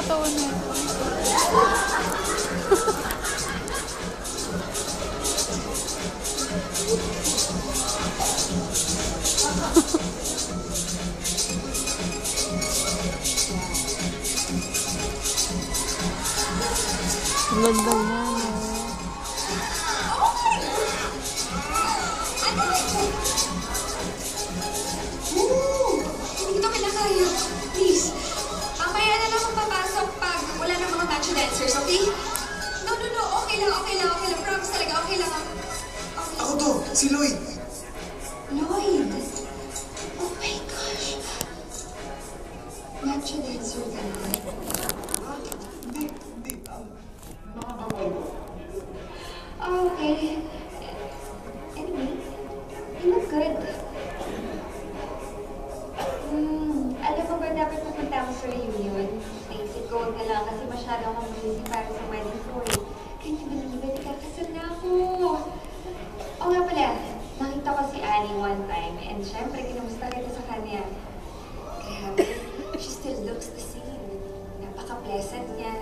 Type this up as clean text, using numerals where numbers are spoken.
katawan niya. Ganda niya, no? Hindi ko kinakaya. Please. Mamaya na lang ako papasok pag wala na mga matcha dancers, okay? No. Okay lang. Promise talaga, okay lang. Okay. Ako to, si Lloyd. Lloyd! Oh my gosh. Matcha dancer ka na. Hindi. Nakakawal ko. Oh, okay. Anyway, you look good. Alam mo ba dapat pupunta ako sa reunion? Naisip ko na lang kasi masyado akong busy para sa wedding ko eh. Can you believe it? Ikakasal na ako. O nga pala, nakita ko si Annie one time and syempre kinamusta kita sa kanya. Grabe, she still looks the same. Napaka-pleasant niya.